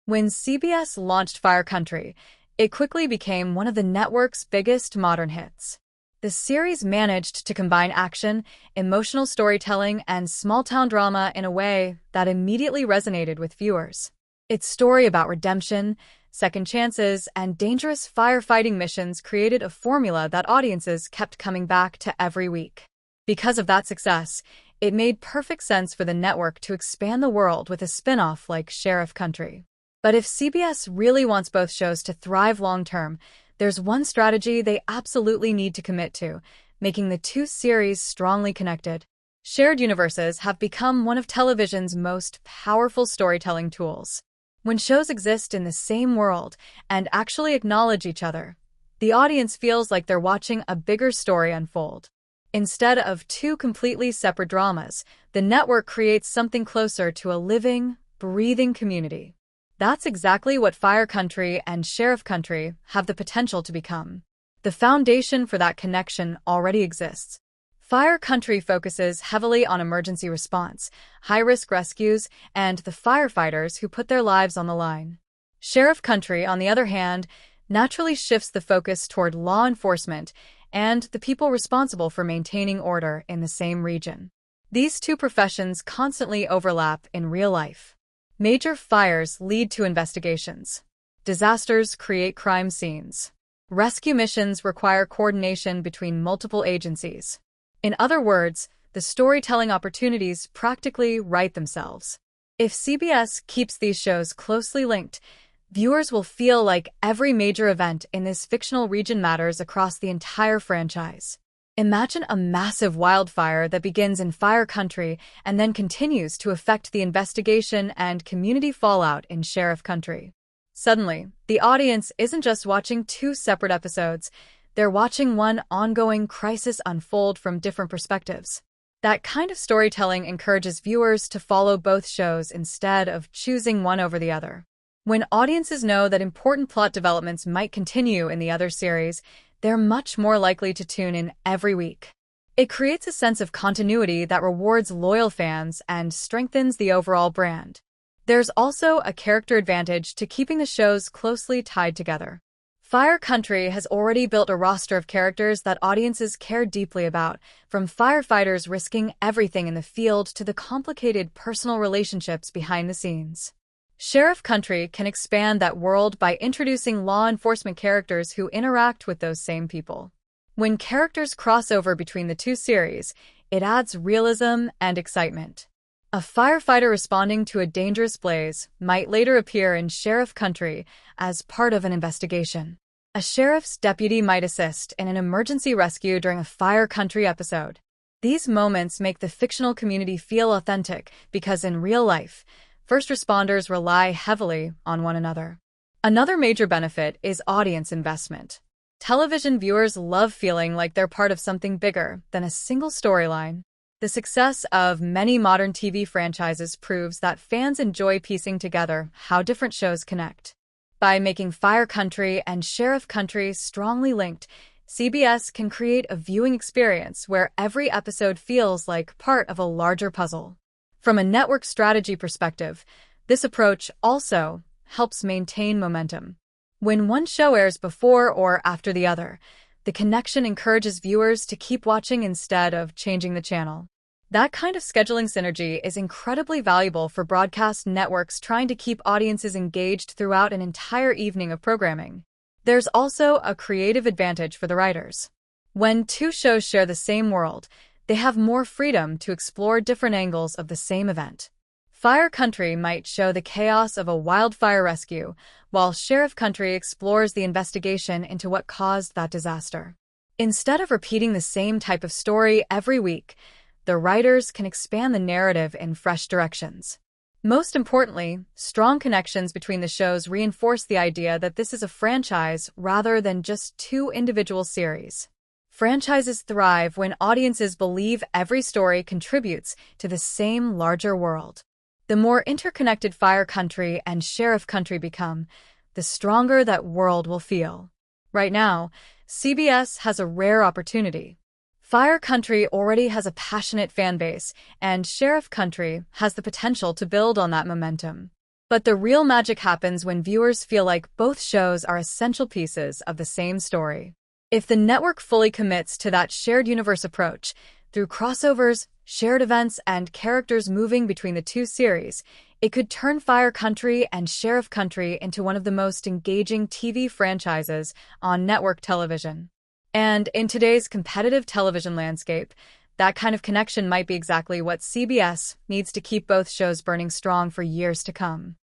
When CBS launched Fire Country, it quickly became one of the network's biggest modern hits. The series managed to combine action, emotional storytelling, and small-town drama in a way that immediately resonated with viewers. Its story about redemption, second chances, and dangerous firefighting missions created a formula that audiences kept coming back to every week. Because of that success, it made perfect sense for the network to expand the world with a spin-off like Sheriff Country. But if CBS really wants both shows to thrive long-term, there's one strategy they absolutely need to commit to, making the two series strongly connected. Shared universes have become one of television's most powerful storytelling tools. When shows exist in the same world and actually acknowledge each other, the audience feels like they're watching a bigger story unfold. Instead of two completely separate dramas, the network creates something closer to a living, breathing community. That's exactly what Fire Country and Sheriff Country have the potential to become. The foundation for that connection already exists. Fire Country focuses heavily on emergency response, high-risk rescues, and the firefighters who put their lives on the line. Sheriff Country, on the other hand, naturally shifts the focus toward law enforcement and the people responsible for maintaining order in the same region. These two professions constantly overlap in real life. Major fires lead to investigations. Disasters create crime scenes. Rescue missions require coordination between multiple agencies. In other words, the storytelling opportunities practically write themselves. If CBS keeps these shows closely linked, viewers will feel like every major event in this fictional region matters across the entire franchise. Imagine a massive wildfire that begins in Fire Country and then continues to affect the investigation and community fallout in Sheriff Country. Suddenly, the audience isn't just watching two separate episodes, they're watching one ongoing crisis unfold from different perspectives. That kind of storytelling encourages viewers to follow both shows instead of choosing one over the other. When audiences know that important plot developments might continue in the other series, they're much more likely to tune in every week. It creates a sense of continuity that rewards loyal fans and strengthens the overall brand. There's also a character advantage to keeping the shows closely tied together. Fire Country has already built a roster of characters that audiences care deeply about, from firefighters risking everything in the field to the complicated personal relationships behind the scenes. Sheriff Country can expand that world by introducing law enforcement characters who interact with those same people. When characters cross over between the two series, it adds realism and excitement. A firefighter responding to a dangerous blaze might later appear in Sheriff Country as part of an investigation. A sheriff's deputy might assist in an emergency rescue during a Fire Country episode. These moments make the fictional community feel authentic because in real life, first responders rely heavily on one another. Another major benefit is audience investment. Television viewers love feeling like they're part of something bigger than a single storyline. The success of many modern TV franchises proves that fans enjoy piecing together how different shows connect. By making Fire Country and Sheriff Country strongly linked, CBS can create a viewing experience where every episode feels like part of a larger puzzle. From a network strategy perspective, this approach also helps maintain momentum. When one show airs before or after the other, the connection encourages viewers to keep watching instead of changing the channel. That kind of scheduling synergy is incredibly valuable for broadcast networks trying to keep audiences engaged throughout an entire evening of programming. There's also a creative advantage for the writers. When two shows share the same world, they have more freedom to explore different angles of the same event. Fire Country might show the chaos of a wildfire rescue, while Sheriff Country explores the investigation into what caused that disaster. Instead of repeating the same type of story every week, the writers can expand the narrative in fresh directions. Most importantly, strong connections between the shows reinforce the idea that this is a franchise rather than just two individual series. Franchises thrive when audiences believe every story contributes to the same larger world. The more interconnected Fire Country and Sheriff Country become, the stronger that world will feel. Right now, CBS has a rare opportunity. Fire Country already has a passionate fan base, and Sheriff Country has the potential to build on that momentum. But the real magic happens when viewers feel like both shows are essential pieces of the same story. If the network fully commits to that shared universe approach, through crossovers, shared events, and characters moving between the two series, it could turn Fire Country and Sheriff Country into one of the most engaging TV franchises on network television. And in today's competitive television landscape, that kind of connection might be exactly what CBS needs to keep both shows burning strong for years to come.